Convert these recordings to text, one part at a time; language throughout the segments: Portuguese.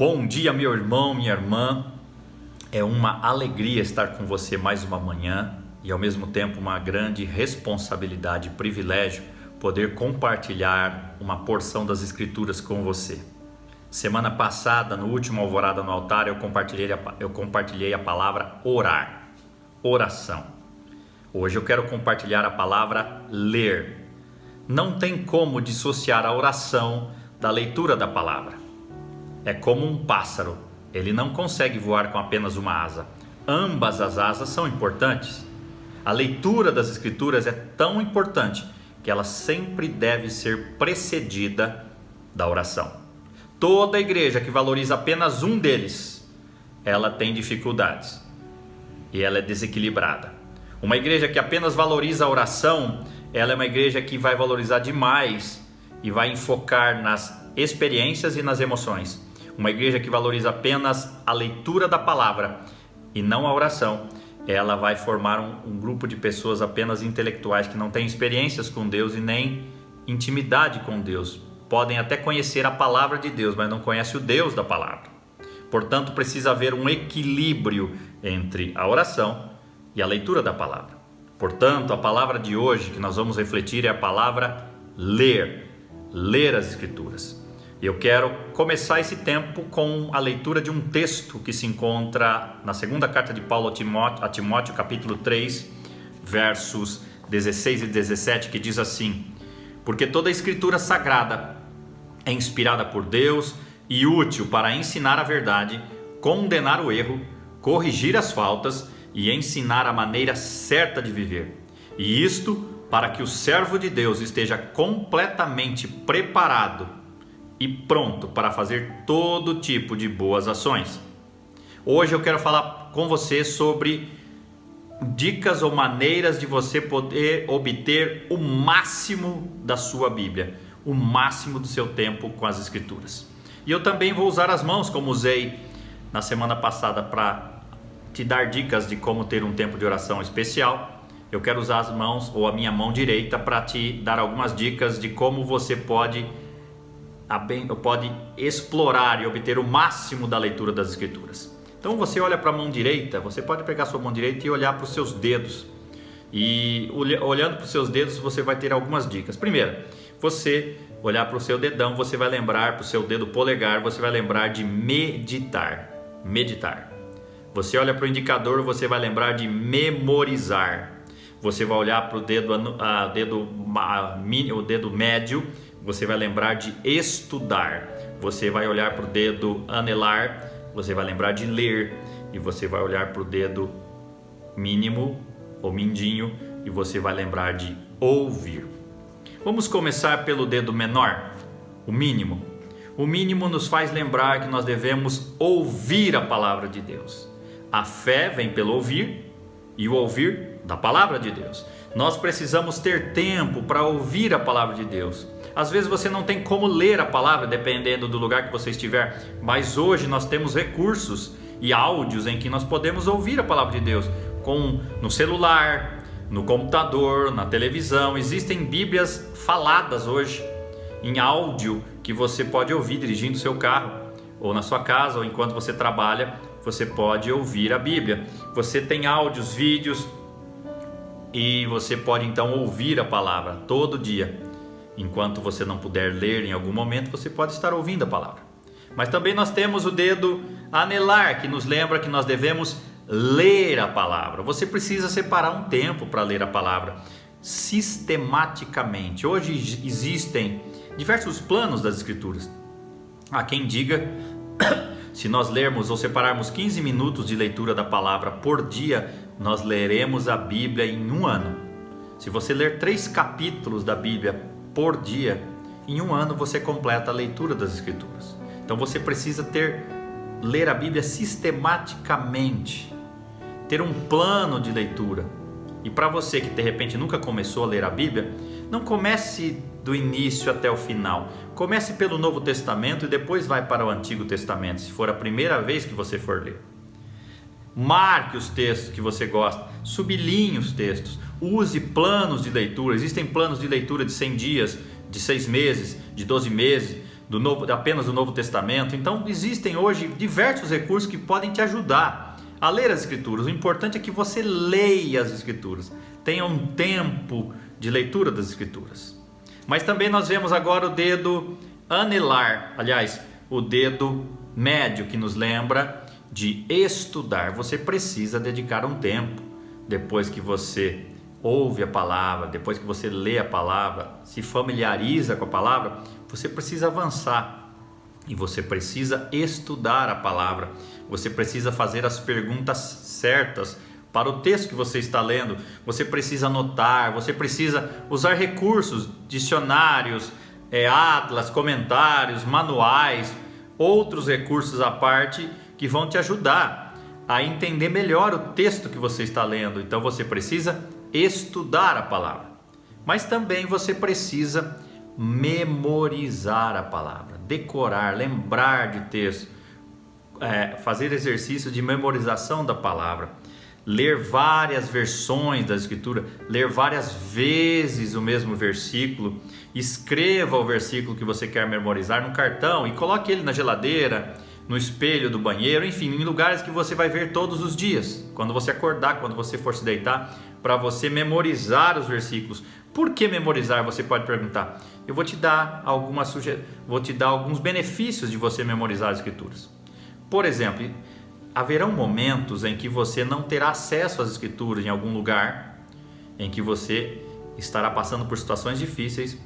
Bom dia, meu irmão, minha irmã. É uma alegria estar com você mais uma manhã e ao mesmo tempo uma grande responsabilidade e privilégio poder compartilhar uma porção das Escrituras com você. Semana passada, no último Alvorada no Altar, eu compartilhei a palavra orar, oração. Hoje eu quero compartilhar a palavra ler. Não tem como dissociar a oração da leitura da palavra. É como um pássaro, ele não consegue voar com apenas uma asa. Ambas as asas são importantes. A leitura das Escrituras é tão importante que ela sempre deve ser precedida da oração. Toda igreja que valoriza apenas um deles, ela tem dificuldades e ela é desequilibrada. Uma igreja que apenas valoriza a oração, ela é uma igreja que vai valorizar demais e vai enfocar nas experiências e nas emoções. Uma igreja que valoriza apenas a leitura da palavra e não a oração, ela vai formar um grupo de pessoas apenas intelectuais que não têm experiências com Deus e nem intimidade com Deus. Podem até conhecer a palavra de Deus, mas não conhecem o Deus da palavra. Portanto, precisa haver um equilíbrio entre a oração e a leitura da palavra. Portanto, a palavra de hoje que nós vamos refletir é a palavra ler as Escrituras. Eu quero começar esse tempo com a leitura de um texto que se encontra na segunda carta de Paulo a Timóteo, capítulo 3, versos 16 e 17, que diz assim: porque toda a Escritura sagrada é inspirada por Deus e útil para ensinar a verdade, condenar o erro, corrigir as faltas e ensinar a maneira certa de viver. E isto para que o servo de Deus esteja completamente preparado e pronto para fazer todo tipo de boas ações. Hoje eu quero falar com você sobre dicas ou maneiras de você poder obter o máximo da sua Bíblia, o máximo do seu tempo com as Escrituras. E eu também vou usar as mãos, como usei na semana passada para te dar dicas de como ter um tempo de oração especial. Eu quero usar as mãos ou a minha mão direita para te dar algumas dicas de como você pode explorar e obter o máximo da leitura das Escrituras. Então você olha para a mão direita, você pode pegar a sua mão direita e olhar para os seus dedos. E olhando para os seus dedos você vai ter algumas dicas. Primeiro, você olhar para o seu dedão, você vai lembrar, para o seu dedo polegar, você vai lembrar de meditar. Você olha para o indicador, você vai lembrar de memorizar. Você vai olhar para o dedo médio, você vai lembrar de estudar. Você vai olhar para o dedo anelar, você vai lembrar de ler. E você vai olhar para o dedo mínimo ou mindinho e você vai lembrar de ouvir. Vamos começar pelo dedo menor, o mínimo. O mínimo nos faz lembrar que nós devemos ouvir a palavra de Deus. A fé vem pelo ouvir e o ouvir da palavra de Deus. Nós precisamos ter tempo para ouvir a palavra de Deus. Às vezes você não tem como ler a palavra, dependendo do lugar que você estiver, mas hoje nós temos recursos e áudios em que nós podemos ouvir a palavra de Deus, no celular, no computador, na televisão. Existem Bíblias faladas hoje, em áudio, que você pode ouvir dirigindo seu carro, ou na sua casa, ou enquanto você trabalha, você pode ouvir a Bíblia. Você tem áudios, vídeos, e você pode então ouvir a palavra todo dia. Enquanto você não puder ler em algum momento, você pode estar ouvindo a palavra. Mas também nós temos o dedo anelar, que nos lembra que nós devemos ler a palavra. Você precisa separar um tempo para ler a palavra sistematicamente. Hoje existem diversos planos das Escrituras. Há quem diga, se nós lermos ou separarmos 15 minutos de leitura da palavra por dia, nós leremos a Bíblia em um ano. Se você ler 3 capítulos da Bíblia por dia, em um ano você completa a leitura das Escrituras. Então você precisa ler a Bíblia sistematicamente, ter um plano de leitura. E para você que de repente nunca começou a ler a Bíblia, não comece do início até o final. Comece pelo Novo Testamento e depois vai para o Antigo Testamento, se for a primeira vez que você for ler. Marque os textos que você gosta, sublinhe os textos, use planos de leitura. Existem planos de leitura de 100 dias, de 6 meses, de 12 meses, apenas do Novo Testamento. Então existem hoje diversos recursos que podem te ajudar a ler as Escrituras. O importante é que você leia as Escrituras, tenha um tempo de leitura das Escrituras. Mas também nós vemos agora o dedo anelar, aliás, o dedo médio, que nos lembra de estudar. Você precisa dedicar um tempo, depois que você ouve a palavra, depois que você lê a palavra, se familiariza com a palavra, você precisa avançar e você precisa estudar a palavra. Você precisa fazer as perguntas certas para o texto que você está lendo. Você precisa anotar, você precisa usar recursos, dicionários, atlas, comentários, manuais, outros recursos à parte que vão te ajudar a entender melhor o texto que você está lendo. Então você precisa estudar a palavra, mas também você precisa memorizar a palavra, decorar, lembrar de texto, fazer exercício de memorização da palavra, ler várias versões da Escritura, ler várias vezes o mesmo versículo. Escreva o versículo que você quer memorizar no cartão e coloque ele na geladeira, no espelho do banheiro, enfim, em lugares que você vai ver todos os dias, quando você acordar, quando você for se deitar, para você memorizar os versículos. Por que memorizar? Você pode perguntar. Eu vou te dar alguns benefícios de você memorizar as Escrituras. Por exemplo, haverão momentos em que você não terá acesso às Escrituras em algum lugar, em que você estará passando por situações difíceis,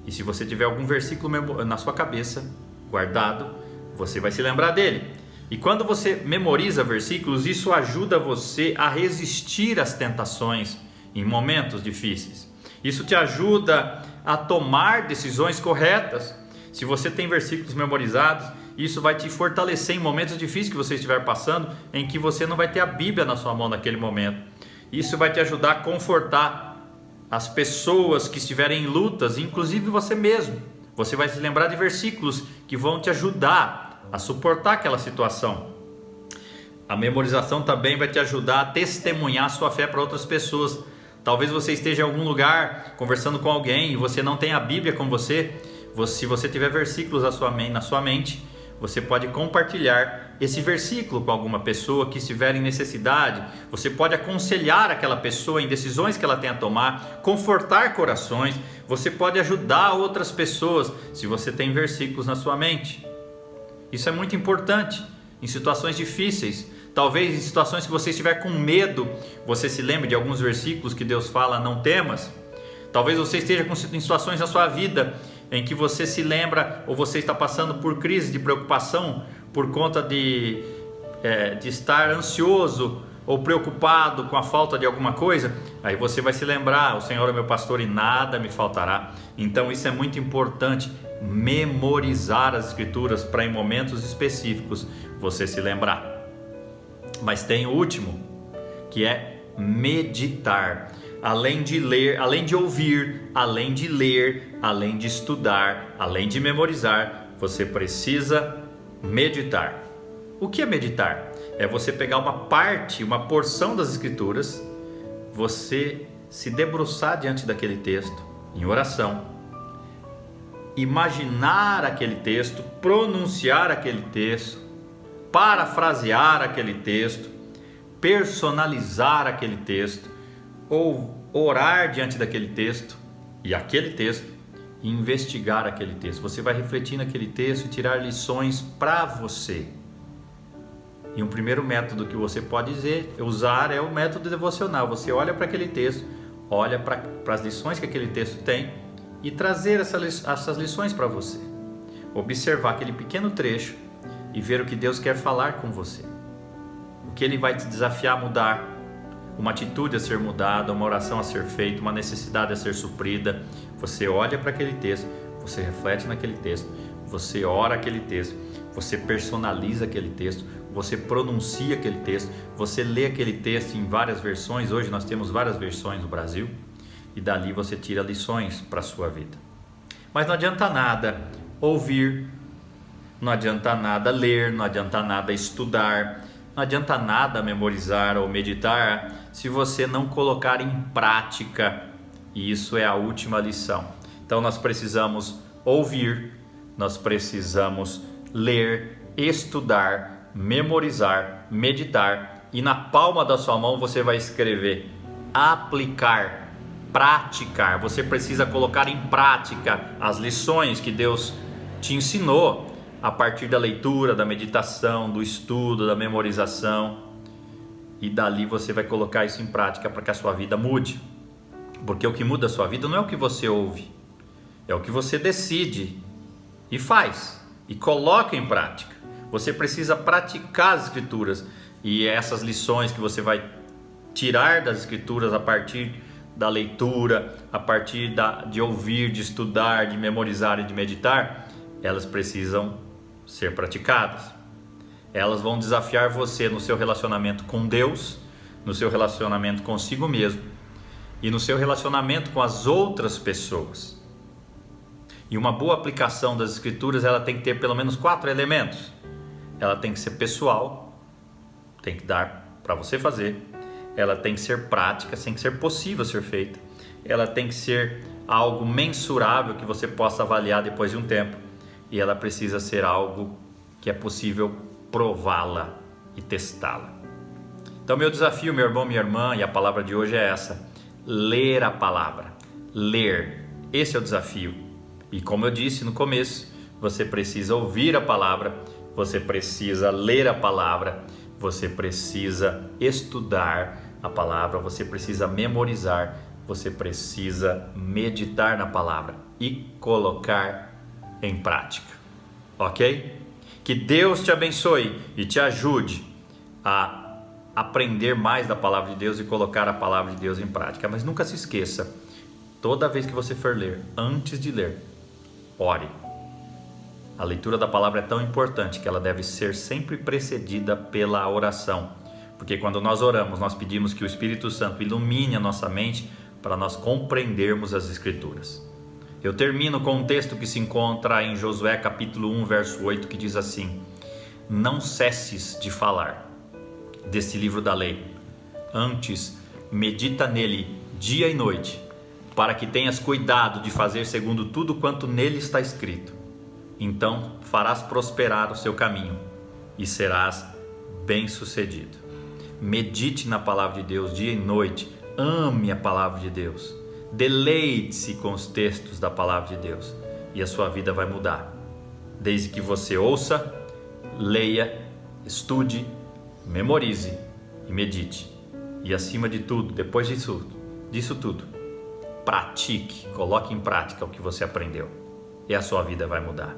e se você tiver algum versículo na sua cabeça guardado, você vai se lembrar dele. E quando você memoriza versículos, isso ajuda você a resistir às tentações em momentos difíceis. Isso te ajuda a tomar decisões corretas. Se você tem versículos memorizados, isso vai te fortalecer em momentos difíceis que você estiver passando, em que você não vai ter a Bíblia na sua mão naquele momento. Isso vai te ajudar a confortar as pessoas que estiverem em lutas, inclusive você mesmo. Você vai se lembrar de versículos que vão te ajudar a suportar aquela situação. A memorização também vai te ajudar a testemunhar sua fé para outras pessoas. Talvez você esteja em algum lugar conversando com alguém e você não tenha a Bíblia com você. Se você tiver versículos na sua mente, você pode compartilhar esse versículo com alguma pessoa que estiver em necessidade. Você pode aconselhar aquela pessoa em decisões que ela tem a tomar, confortar corações. Você pode ajudar outras pessoas se você tem versículos na sua mente. Isso é muito importante em situações difíceis. Talvez em situações que você estiver com medo, você se lembre de alguns versículos que Deus fala: não temas. Talvez você esteja em situações na sua vida em que você se lembra, ou você está passando por crise de preocupação por conta de estar ansioso ou preocupado com a falta de alguma coisa. Aí você vai se lembrar: o Senhor é meu pastor e nada me faltará. Então isso é muito importante, memorizar as Escrituras para em momentos específicos você se lembrar. Mas tem o último, que é meditar. Além de ler, além de ouvir, além de ler, além de estudar, além de memorizar, você precisa meditar. O que é meditar? É você pegar uma porção das Escrituras, você se debruçar diante daquele texto em oração, imaginar aquele texto, pronunciar aquele texto, parafrasear aquele texto, personalizar aquele texto, ou orar diante daquele texto e investigar aquele texto. Você vai refletir naquele texto e tirar lições para você. E um primeiro método que você pode usar é o método devocional. Você olha para aquele texto, olha para as lições que aquele texto tem e trazer essas lições para você. Observar aquele pequeno trecho e ver o que Deus quer falar com você. O que Ele vai te desafiar a mudar. Uma atitude a ser mudada, uma oração a ser feita, uma necessidade a ser suprida. Você olha para aquele texto, você reflete naquele texto, você ora aquele texto, você personaliza aquele texto, você pronuncia aquele texto, você lê aquele texto em várias versões. Hoje nós temos várias versões no Brasil, e dali você tira lições para a sua vida. Mas não adianta nada ouvir, não adianta nada ler, não adianta nada estudar, não adianta nada memorizar ou meditar se você não colocar em prática. E isso é a última lição. Então nós precisamos ouvir, nós precisamos ler, estudar, memorizar, meditar, e na palma da sua mão você vai escrever aplicar, praticar. Você precisa colocar em prática as lições que Deus te ensinou a partir da leitura, da meditação, do estudo, da memorização, e dali você vai colocar isso em prática para que a sua vida mude. Porque o que muda a sua vida não é o que você ouve, é o que você decide e faz e coloca em prática. Você precisa praticar as escrituras, e essas lições que você vai tirar das escrituras a partir da leitura, a partir de ouvir, de estudar, de memorizar e de meditar, elas precisam ser praticadas. Elas vão desafiar você no seu relacionamento com Deus, no seu relacionamento consigo mesmo e no seu relacionamento com as outras pessoas. E uma boa aplicação das escrituras, ela tem que ter pelo menos 4 elementos. Ela tem que ser pessoal, tem que dar para você fazer. Ela tem que ser prática, tem que ser possível ser feita. Ela tem que ser algo mensurável que você possa avaliar depois de um tempo. E ela precisa ser algo que é possível prová-la e testá-la. Então meu desafio, meu irmão, minha irmã, e a palavra de hoje é essa: ler a palavra, ler. Esse é o desafio. E como eu disse no começo, você precisa ouvir a palavra, você precisa ler a palavra, você precisa estudar a palavra, você precisa memorizar, você precisa meditar na palavra e colocar em prática, ok? Que Deus te abençoe e te ajude a aprender mais da palavra de Deus e colocar a palavra de Deus em prática. Mas nunca se esqueça, toda vez que você for ler, antes de ler, ore. A leitura da palavra é tão importante que ela deve ser sempre precedida pela oração, porque quando nós oramos, nós pedimos que o Espírito Santo ilumine a nossa mente para nós compreendermos as Escrituras. Eu termino com um texto que se encontra em Josué capítulo 1, verso 8, que diz assim: não cesses de falar desse livro da lei, antes medita nele dia e noite, para que tenhas cuidado de fazer segundo tudo quanto nele está escrito. Então farás prosperar o seu caminho e serás bem-sucedido. Medite na palavra de Deus dia e noite, ame a palavra de Deus, deleite-se com os textos da palavra de Deus e a sua vida vai mudar. Desde que você ouça, leia, estude, memorize e medite. E acima de tudo, depois disso tudo, pratique, coloque em prática o que você aprendeu e a sua vida vai mudar.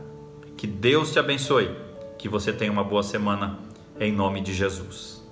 Que Deus te abençoe, que você tenha uma boa semana em nome de Jesus.